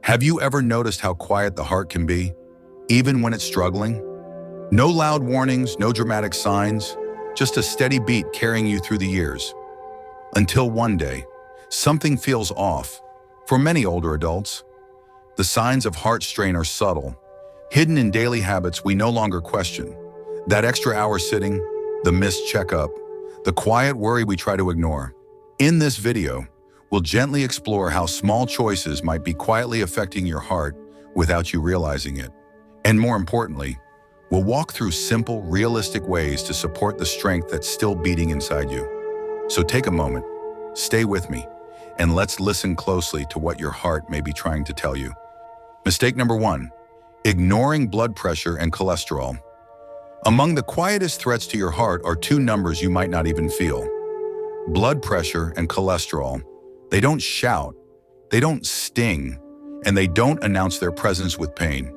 Have you ever noticed how quiet the heart can be, even when it's struggling? No loud warnings, no dramatic signs, just a steady beat carrying you through the years. Until one day, something feels off. For many older adults, the signs of heart strain are subtle, hidden in daily habits we no longer question. That extra hour sitting, the missed checkup, the quiet worry we try to ignore. In this video, we'll gently explore how small choices might be quietly affecting your heart without you realizing it. And more importantly, we'll walk through simple, realistic ways to support the strength that's still beating inside you. So take a moment, stay with me, and let's listen closely to what your heart may be trying to tell you. Mistake number 1, ignoring blood pressure and cholesterol. Among the quietest threats to your heart are two numbers you might not even feel. Blood pressure and cholesterol. They don't shout, they don't sting, and they don't announce their presence with pain.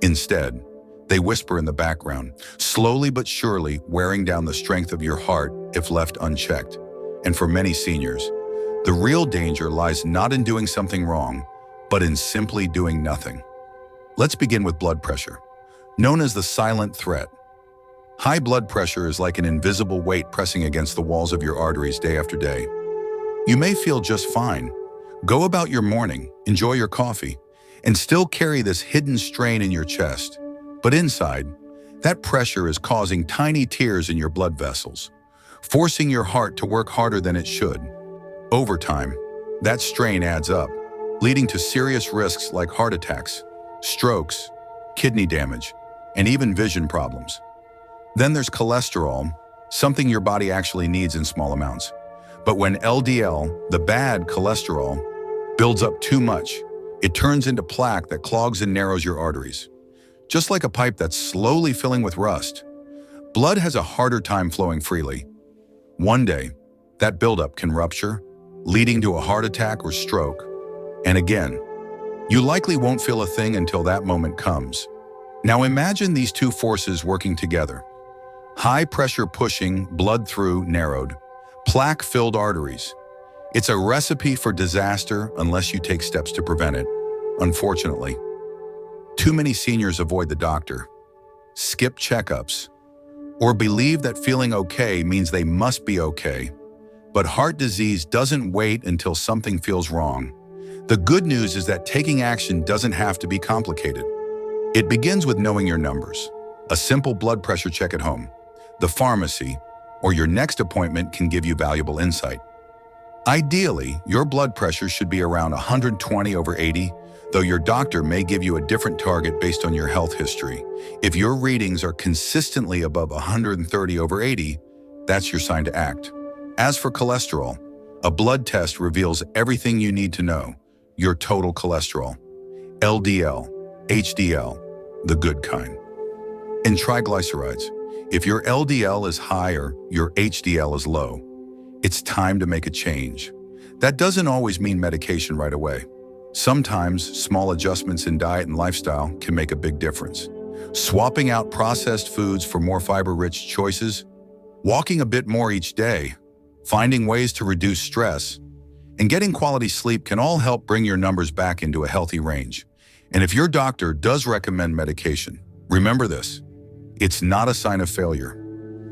Instead, they whisper in the background, slowly but surely wearing down the strength of your heart if left unchecked. And for many seniors, the real danger lies not in doing something wrong, but in simply doing nothing. Let's begin with blood pressure, known as the silent threat. High blood pressure is like an invisible weight pressing against the walls of your arteries day after day. You may feel just fine, go about your morning, enjoy your coffee, and still carry this hidden strain in your chest. But inside, that pressure is causing tiny tears in your blood vessels, forcing your heart to work harder than it should. Over time, that strain adds up, leading to serious risks like heart attacks, strokes, kidney damage, and even vision problems. Then there's cholesterol, something your body actually needs in small amounts. But when LDL, the bad cholesterol, builds up too much, it turns into plaque that clogs and narrows your arteries. Just like a pipe that's slowly filling with rust, blood has a harder time flowing freely. One day, that buildup can rupture, leading to a heart attack or stroke. And again, you likely won't feel a thing until that moment comes. Now imagine these two forces working together. High pressure pushing blood through narrowed, plaque-filled arteries. It's a recipe for disaster unless you take steps to prevent it. Unfortunately, too many seniors avoid the doctor, skip checkups, or believe that feeling okay means they must be okay. But heart disease doesn't wait until something feels wrong. The good news is that taking action doesn't have to be complicated. It begins with knowing your numbers. A simple blood pressure check at home, the pharmacy, or your next appointment can give you valuable insight. Ideally, your blood pressure should be around 120/80, though your doctor may give you a different target based on your health history. If your readings are consistently above 130/80, that's your sign to act. As for cholesterol, a blood test reveals everything you need to know: your total cholesterol, LDL, HDL, the good kind, and triglycerides. If your LDL is high or your HDL is low, it's time to make a change. That doesn't always mean medication right away. Sometimes small adjustments in diet and lifestyle can make a big difference. Swapping out processed foods for more fiber-rich choices, walking a bit more each day, finding ways to reduce stress, and getting quality sleep can all help bring your numbers back into a healthy range. And if your doctor does recommend medication, remember this: it's not a sign of failure.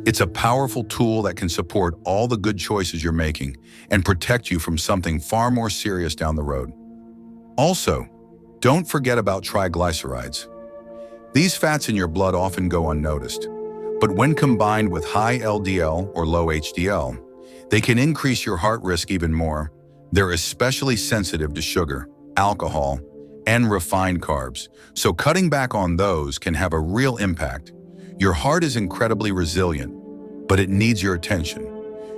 It's a powerful tool that can support all the good choices you're making and protect you from something far more serious down the road. Also, don't forget about triglycerides. These fats in your blood often go unnoticed, but when combined with high LDL or low HDL, they can increase your heart risk even more. They're especially sensitive to sugar, alcohol, and refined carbs, so cutting back on those can have a real impact. Your heart is incredibly resilient, but it needs your attention.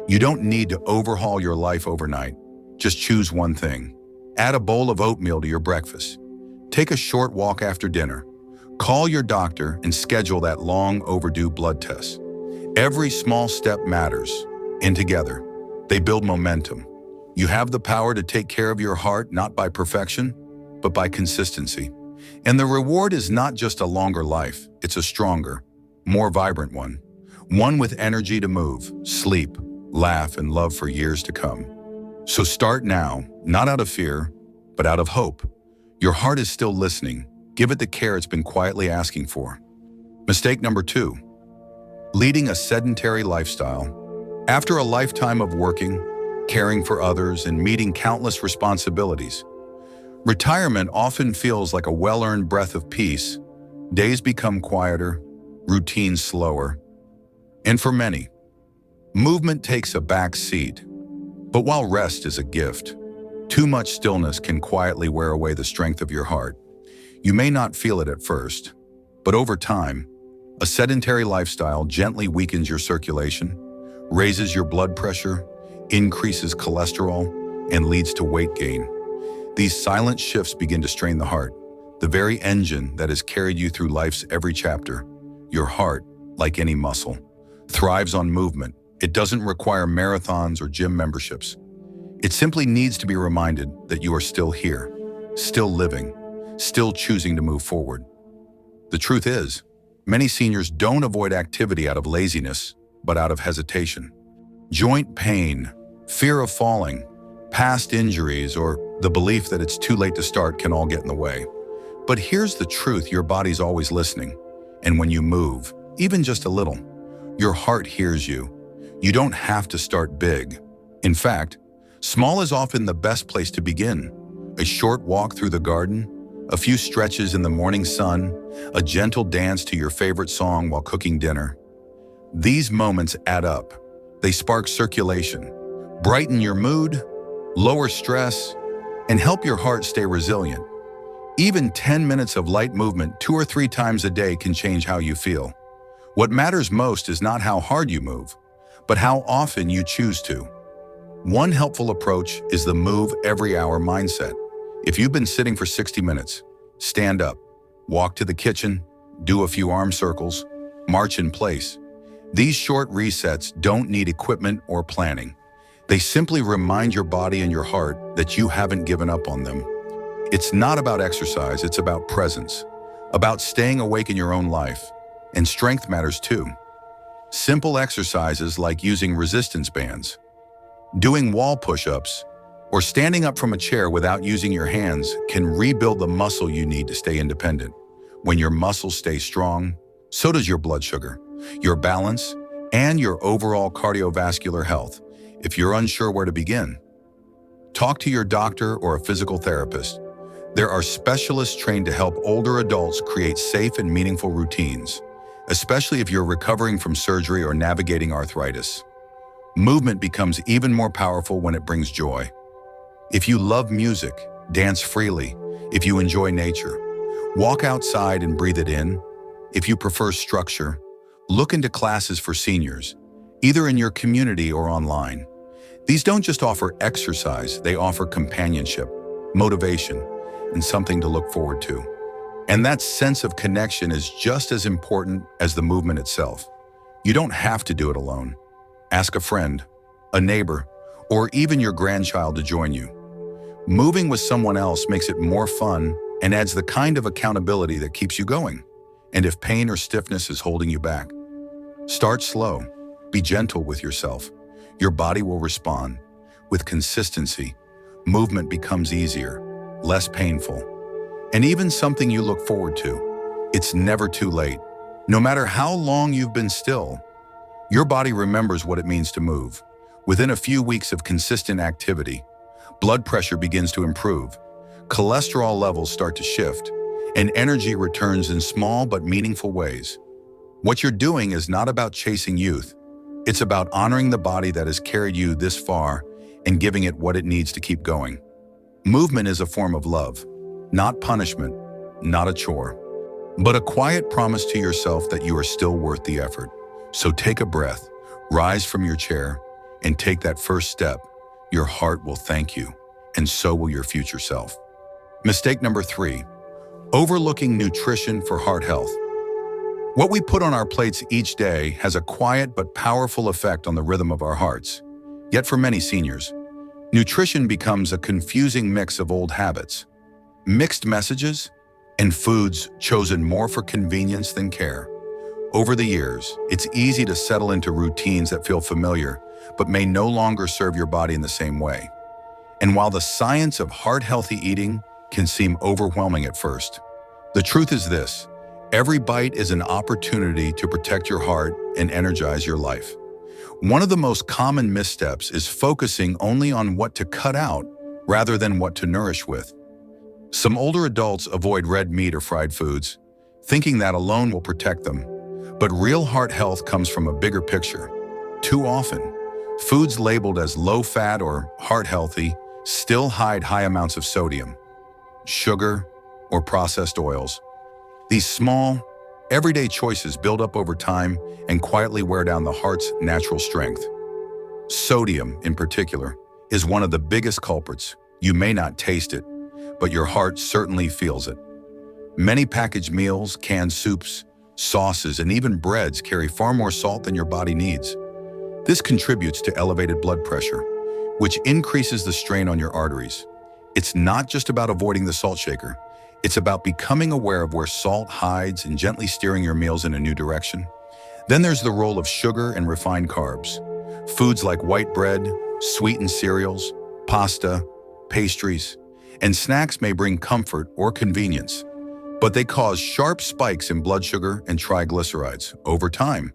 You don't need to overhaul your life overnight. Just choose one thing. Add a bowl of oatmeal to your breakfast. Take a short walk after dinner. Call your doctor and schedule that long overdue blood test. Every small step matters, and together, they build momentum. You have the power to take care of your heart not by perfection, but by consistency. And the reward is not just a longer life, it's a stronger, more vibrant one. One with energy to move, sleep, laugh, and love for years to come. So start now, not out of fear, but out of hope. Your heart is still listening. Give it the care it's been quietly asking for. Mistake number 2. Leading a sedentary lifestyle. After a lifetime of working, caring for others, and meeting countless responsibilities, retirement often feels like a well-earned breath of peace. Days become quieter, routines slower, and for many, movement takes a back seat. But while rest is a gift, too much stillness can quietly wear away the strength of your heart. You may not feel it at first, but over time, a sedentary lifestyle gently weakens your circulation, raises your blood pressure, increases cholesterol, and leads to weight gain. These silent shifts begin to strain the heart, the very engine that has carried you through life's every chapter. Your heart, like any muscle, thrives on movement. It doesn't require marathons or gym memberships. It simply needs to be reminded that you are still here, still living, still choosing to move forward. The truth is, many seniors don't avoid activity out of laziness, but out of hesitation. Joint pain, fear of falling, past injuries, or the belief that it's too late to start can all get in the way. But here's the truth: your body's always listening. And when you move, even just a little, your heart hears you. You don't have to start big. In fact, small is often the best place to begin. A short walk through the garden, a few stretches in the morning sun, a gentle dance to your favorite song while cooking dinner. These moments add up. They spark circulation, brighten your mood, lower stress, and help your heart stay resilient. Even 10 minutes of light movement 2 or 3 times a day can change how you feel. What matters most is not how hard you move, but how often you choose to. One helpful approach is the move every hour mindset. If you've been sitting for 60 minutes, stand up, walk to the kitchen, do a few arm circles, march in place. These short resets don't need equipment or planning. They simply remind your body and your heart that you haven't given up on them. It's not about exercise, it's about presence, about staying awake in your own life. And strength matters too. Simple exercises like using resistance bands, doing wall push-ups, or standing up from a chair without using your hands can rebuild the muscle you need to stay independent. When your muscles stay strong, so does your blood sugar, your balance, and your overall cardiovascular health. If you're unsure where to begin, talk to your doctor or a physical therapist. There are specialists trained to help older adults create safe and meaningful routines, especially if you're recovering from surgery or navigating arthritis. Movement becomes even more powerful when it brings joy. If you love music, dance freely. If you enjoy nature, walk outside and breathe it in. If you prefer structure, look into classes for seniors, either in your community or online. These don't just offer exercise, they offer companionship, motivation, and something to look forward to. And that sense of connection is just as important as the movement itself. You don't have to do it alone. Ask a friend, a neighbor, or even your grandchild to join you. Moving with someone else makes it more fun and adds the kind of accountability that keeps you going. And if pain or stiffness is holding you back, start slow. Be gentle with yourself. Your body will respond. With consistency, movement becomes easier, less painful, and even something you look forward to. It's never too late. No matter how long you've been still, your body remembers what it means to move. Within a few weeks of consistent activity, blood pressure begins to improve, cholesterol levels start to shift, and energy returns in small but meaningful ways. What you're doing is not about chasing youth. It's about honoring the body that has carried you this far and giving it what it needs to keep going. Movement is a form of love, not punishment, not a chore, but a quiet promise to yourself that you are still worth the effort. So take a breath, rise from your chair, and take that first step. Your heart will thank you, and so will your future self. Mistake number 3, overlooking nutrition for heart health. What we put on our plates each day has a quiet but powerful effect on the rhythm of our hearts. Yet for many seniors, nutrition becomes a confusing mix of old habits, mixed messages, and foods chosen more for convenience than care. Over the years, it's easy to settle into routines that feel familiar, but may no longer serve your body in the same way. And while the science of heart-healthy eating can seem overwhelming at first. The truth is this: every bite is an opportunity to protect your heart and energize your life. One of the most common missteps is focusing only on what to cut out rather than what to nourish with. Some older adults avoid red meat or fried foods, thinking that alone will protect them. But real heart health comes from a bigger picture. Too often, foods labeled as low-fat or heart-healthy still hide high amounts of sodium, sugar, or processed oils. These small, everyday choices build up over time and quietly wear down the heart's natural strength. Sodium, in particular, is one of the biggest culprits. You may not taste it, but your heart certainly feels it. Many packaged meals, canned soups, sauces, and even breads carry far more salt than your body needs. This contributes to elevated blood pressure, which increases the strain on your arteries. It's not just about avoiding the salt shaker. It's about becoming aware of where salt hides and gently steering your meals in a new direction. Then there's the role of sugar and refined carbs. Foods like white bread, sweetened cereals, pasta, pastries, and snacks may bring comfort or convenience, but they cause sharp spikes in blood sugar and triglycerides. Over time,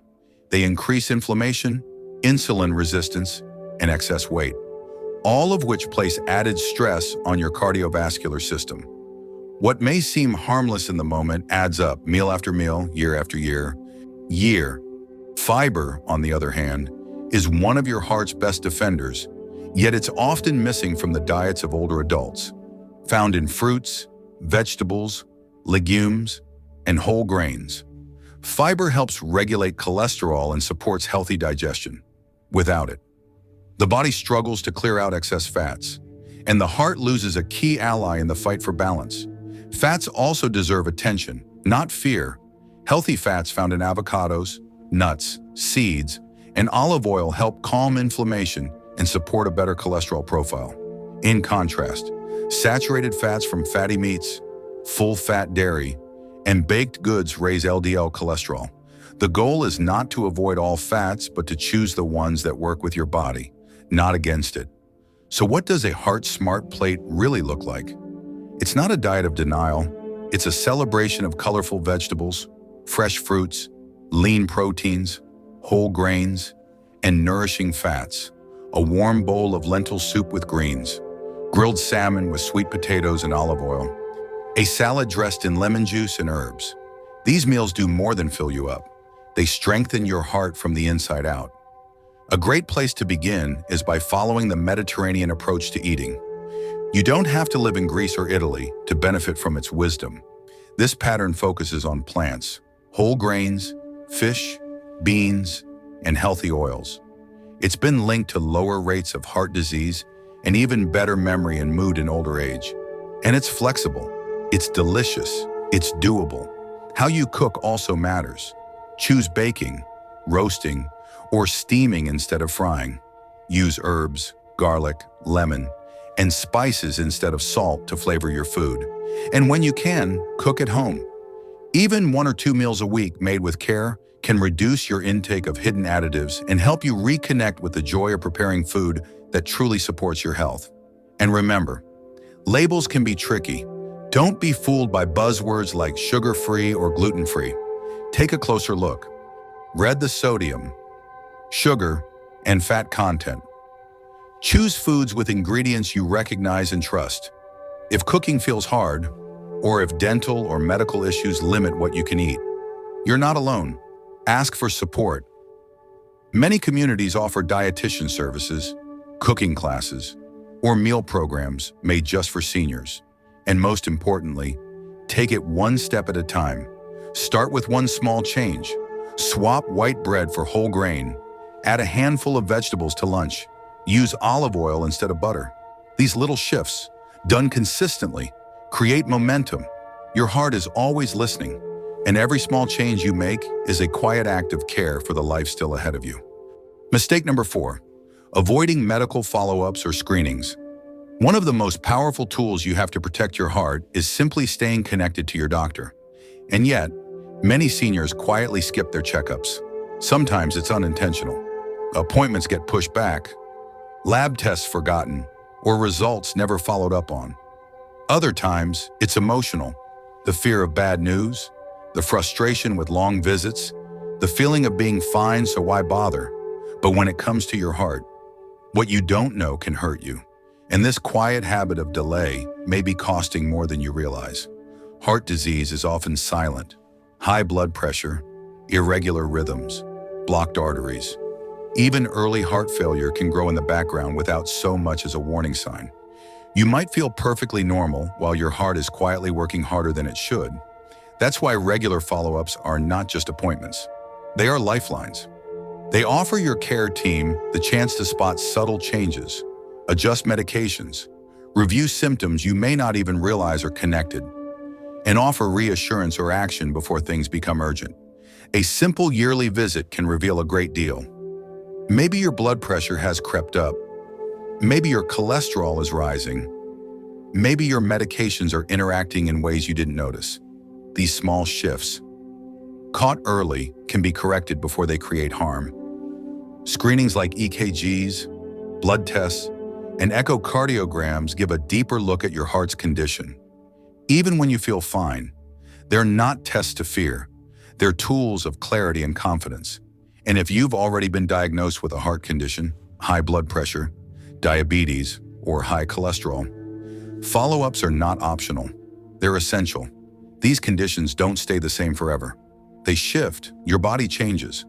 they increase inflammation, insulin resistance, and excess weight, all of which place added stress on your cardiovascular system. What may seem harmless in the moment adds up meal after meal, year after year. Fiber, on the other hand, is one of your heart's best defenders, yet it's often missing from the diets of older adults. Found in fruits, vegetables, legumes, and whole grains. Fiber helps regulate cholesterol and supports healthy digestion. Without it, the body struggles to clear out excess fats, and the heart loses a key ally in the fight for balance. Fats also deserve attention, not fear. Healthy fats found in avocados, nuts, seeds, and olive oil help calm inflammation and support a better cholesterol profile. In contrast, saturated fats from fatty meats, full-fat dairy, and baked goods raise LDL cholesterol. The goal is not to avoid all fats, but to choose the ones that work with your body, not against it. So what does a heart-smart plate really look like? It's not a diet of denial. It's a celebration of colorful vegetables, fresh fruits, lean proteins, whole grains, and nourishing fats. A warm bowl of lentil soup with greens, grilled salmon with sweet potatoes and olive oil, a salad dressed in lemon juice and herbs. These meals do more than fill you up. They strengthen your heart from the inside out. A great place to begin is by following the Mediterranean approach to eating. You don't have to live in Greece or Italy to benefit from its wisdom. This pattern focuses on plants, whole grains, fish, beans, and healthy oils. It's been linked to lower rates of heart disease and even better memory and mood in older age. And it's flexible, it's delicious, it's doable. How you cook also matters. Choose baking, roasting, or steaming instead of frying. Use herbs, garlic, lemon, and spices instead of salt to flavor your food. And when you can, cook at home. Even 1 or 2 meals a week made with care can reduce your intake of hidden additives and help you reconnect with the joy of preparing food that truly supports your health. And remember, labels can be tricky. Don't be fooled by buzzwords like sugar-free or gluten-free. Take a closer look. Read the sodium, sugar, and fat content. Choose foods with ingredients you recognize and trust. If cooking feels hard, or if dental or medical issues limit what you can eat, you're not alone. Ask for support. Many communities offer dietitian services, cooking classes, or meal programs made just for seniors. And most importantly, take it one step at a time. Start with one small change. Swap white bread for whole grain. Add a handful of vegetables to lunch. Use olive oil instead of butter. These little shifts, done consistently, create momentum. Your heart is always listening, and every small change you make is a quiet act of care for the life still ahead of you. Mistake number 4, avoiding medical follow-ups or screenings. One of the most powerful tools you have to protect your heart is simply staying connected to your doctor. And yet, many seniors quietly skip their checkups. Sometimes it's unintentional. Appointments get pushed back, lab tests forgotten, or results never followed up on. Other times, it's emotional. The fear of bad news, the frustration with long visits, the feeling of being fine, so why bother? But when it comes to your heart, what you don't know can hurt you. And this quiet habit of delay may be costing more than you realize. Heart disease is often silent. High blood pressure, irregular rhythms, blocked arteries. Even early heart failure can grow in the background without so much as a warning sign. You might feel perfectly normal while your heart is quietly working harder than it should. That's why regular follow-ups are not just appointments. They are lifelines. They offer your care team the chance to spot subtle changes, adjust medications, review symptoms you may not even realize are connected, and offer reassurance or action before things become urgent. A simple yearly visit can reveal a great deal. Maybe your blood pressure has crept up. Maybe your cholesterol is rising. Maybe your medications are interacting in ways you didn't notice. These small shifts, caught early, can be corrected before they create harm. Screenings like EKGs, blood tests, and echocardiograms give a deeper look at your heart's condition. Even when you feel fine, they're not tests to fear. They're tools of clarity and confidence. And if you've already been diagnosed with a heart condition, high blood pressure, diabetes, or high cholesterol, follow-ups are not optional. They're essential. These conditions don't stay the same forever. They shift. Your body changes.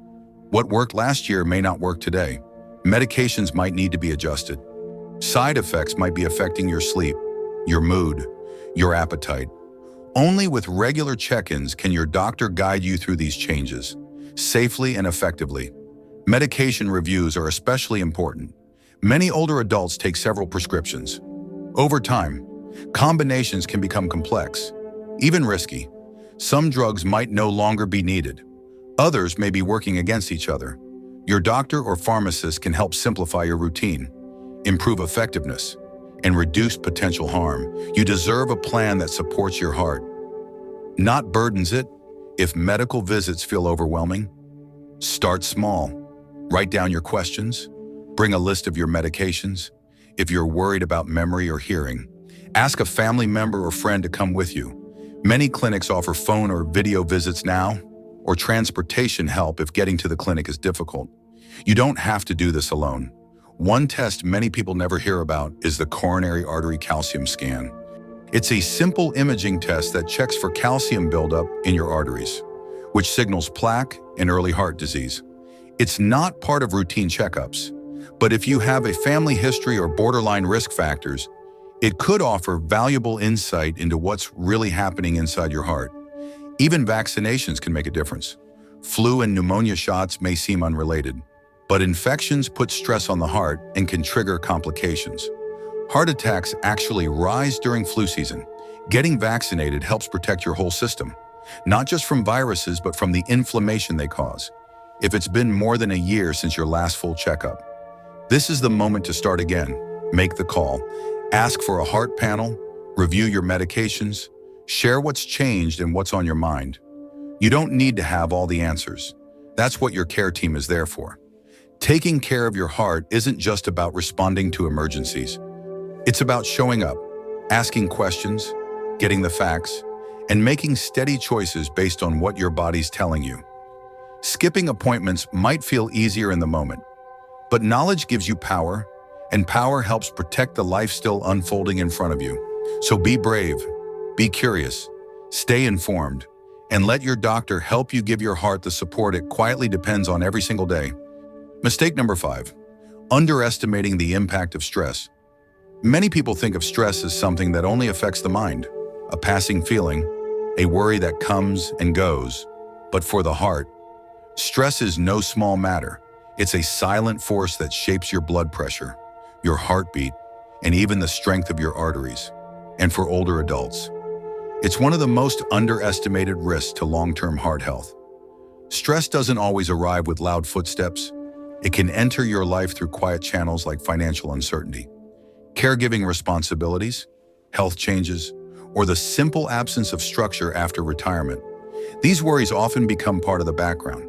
What worked last year may not work today. Medications might need to be adjusted. Side effects might be affecting your sleep, your mood, your appetite. Only with regular check-ins can your doctor guide you through these changes, safely and effectively. Medication reviews are especially important. Many older adults take several prescriptions. Over time, combinations can become complex, even risky. Some drugs might no longer be needed. Others may be working against each other. Your doctor or pharmacist can help simplify your routine, improve effectiveness, and reduce potential harm. You deserve a plan that supports your heart, not burdens it. If medical visits feel overwhelming, start small. Write down your questions. Bring a list of your medications. If you're worried about memory or hearing, ask a family member or friend to come with you. Many clinics offer phone or video visits now, or transportation help if getting to the clinic is difficult. You don't have to do this alone. One test many people never hear about is the coronary artery calcium scan. It's a simple imaging test that checks for calcium buildup in your arteries, which signals plaque and early heart disease. It's not part of routine checkups, but if you have a family history or borderline risk factors, it could offer valuable insight into what's really happening inside your heart. Even vaccinations can make a difference. Flu and pneumonia shots may seem unrelated, but infections put stress on the heart and can trigger complications. Heart attacks actually rise during flu season. Getting vaccinated helps protect your whole system, not just from viruses, but from the inflammation they cause. If it's been more than a year since your last full checkup, this is the moment to start again. Make the call. Ask for a heart panel, review your medications, share what's changed and what's on your mind. You don't need to have all the answers. That's what your care team is there for. Taking care of your heart isn't just about responding to emergencies. It's about showing up, asking questions, getting the facts, and making steady choices based on what your body's telling you. Skipping appointments might feel easier in the moment, but knowledge gives you power, and power helps protect the life still unfolding in front of you. So be brave, be curious, stay informed, and let your doctor help you give your heart the support it quietly depends on every single day. Mistake number 5, underestimating the impact of stress. Many people think of stress as something that only affects the mind, a passing feeling, a worry that comes and goes. But for the heart, stress is no small matter. It's a silent force that shapes your blood pressure, your heartbeat, and even the strength of your arteries. And for older adults, it's one of the most underestimated risks to long-term heart health. Stress doesn't always arrive with loud footsteps. It can enter your life through quiet channels like financial uncertainty, caregiving responsibilities, health changes, or the simple absence of structure after retirement. These worries often become part of the background.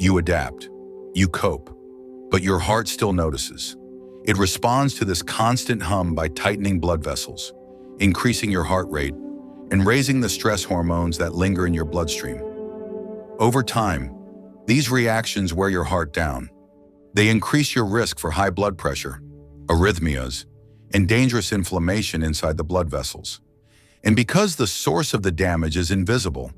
You adapt, you cope, but your heart still notices. It responds to this constant hum by tightening blood vessels, increasing your heart rate, and raising the stress hormones that linger in your bloodstream. Over time, these reactions wear your heart down. They increase your risk for high blood pressure, arrhythmias, and dangerous inflammation inside the blood vessels. And because the source of the damage is invisible,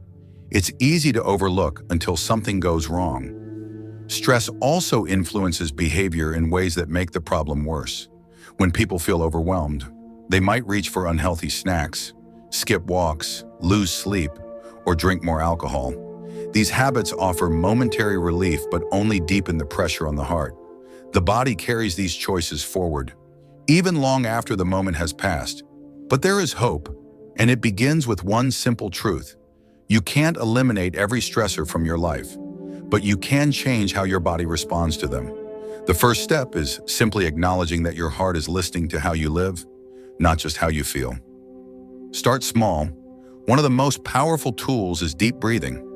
it's easy to overlook until something goes wrong. Stress also influences behavior in ways that make the problem worse. When people feel overwhelmed, they might reach for unhealthy snacks, skip walks, lose sleep, or drink more alcohol. These habits offer momentary relief but only deepen the pressure on the heart. The body carries these choices forward, even long after the moment has passed. But there is hope, and it begins with one simple truth. You can't eliminate every stressor from your life, but you can change how your body responds to them. The first step is simply acknowledging that your heart is listening to how you live, not just how you feel. Start small. One of the most powerful tools is deep breathing.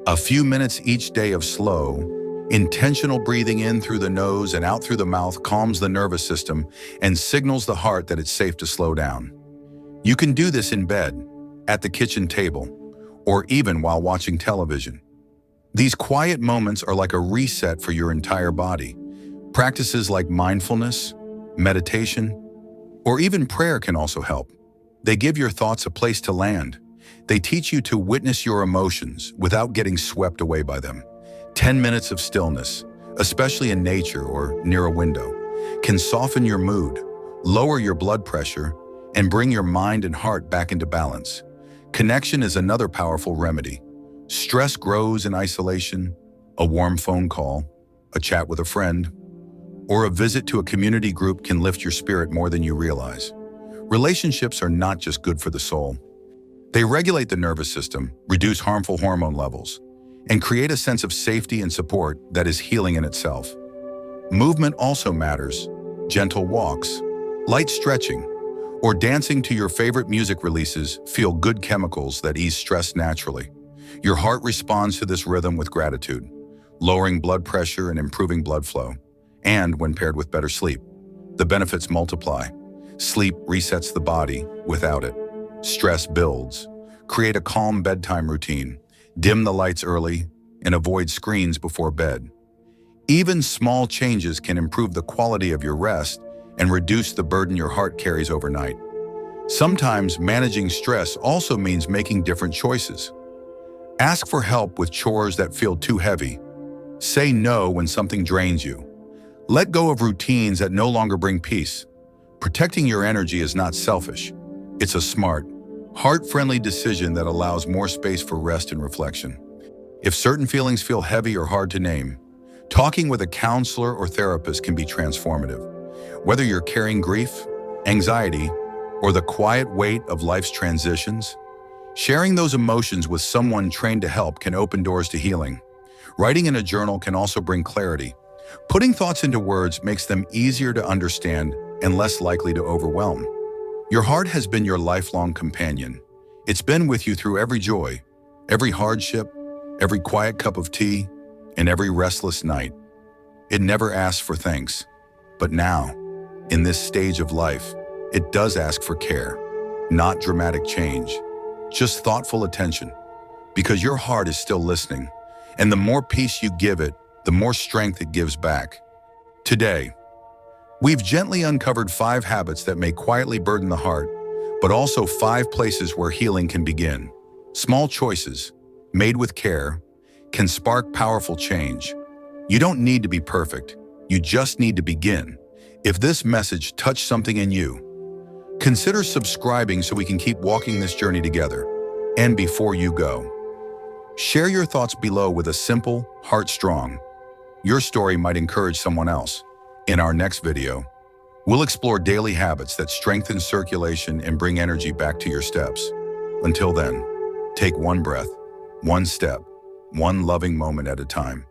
A few minutes each day of slow, intentional breathing in through the nose and out through the mouth calms the nervous system and signals the heart that it's safe to slow down. You can do this in bed, at the kitchen table, or even while watching television. These quiet moments are like a reset for your entire body. Practices like mindfulness, meditation, or even prayer can also help. They give your thoughts a place to land. They teach you to witness your emotions without getting swept away by them. 10 minutes of stillness, especially in nature or near a window, can soften your mood, lower your blood pressure, and bring your mind and heart back into balance. Connection is another powerful remedy. Stress grows in isolation. A warm phone call, a chat with a friend, or a visit to a community group can lift your spirit more than you realize. Relationships are not just good for the soul. They regulate the nervous system, reduce harmful hormone levels, and create a sense of safety and support that is healing in itself. Movement also matters. Gentle walks, light stretching, or dancing to your favorite music releases feel good chemicals that ease stress naturally. Your heart responds to this rhythm with gratitude, lowering blood pressure and improving blood flow. And when paired with better sleep, the benefits multiply. Sleep resets the body. Without it, stress builds. Create a calm bedtime routine. Dim the lights early and avoid screens before bed. Even small changes can improve the quality of your rest and reduce the burden your heart carries overnight. Sometimes managing stress also means making different choices. Ask for help with chores that feel too heavy. Say no when something drains you. Let go of routines that no longer bring peace. Protecting your energy is not selfish. It's a smart, heart-friendly decision that allows more space for rest and reflection. If certain feelings feel heavy or hard to name, talking with a counselor or therapist can be transformative. Whether you're carrying grief, anxiety, or the quiet weight of life's transitions, sharing those emotions with someone trained to help can open doors to healing. Writing in a journal can also bring clarity. Putting thoughts into words makes them easier to understand and less likely to overwhelm. Your heart has been your lifelong companion. It's been with you through every joy, every hardship, every quiet cup of tea, and every restless night. It never asks for thanks. But now, in this stage of life, it does ask for care, not dramatic change, just thoughtful attention, because your heart is still listening, and the more peace you give it, the more strength it gives back. Today, we've gently uncovered 5 habits that may quietly burden the heart, but also 5 places where healing can begin. Small choices, made with care, can spark powerful change. You don't need to be perfect. You just need to begin. If this message touched something in you, consider subscribing so we can keep walking this journey together. And before you go, share your thoughts below with a simple, heart-strong. Your story might encourage someone else. In our next video, we'll explore daily habits that strengthen circulation and bring energy back to your steps. Until then, take one breath, one step, one loving moment at a time.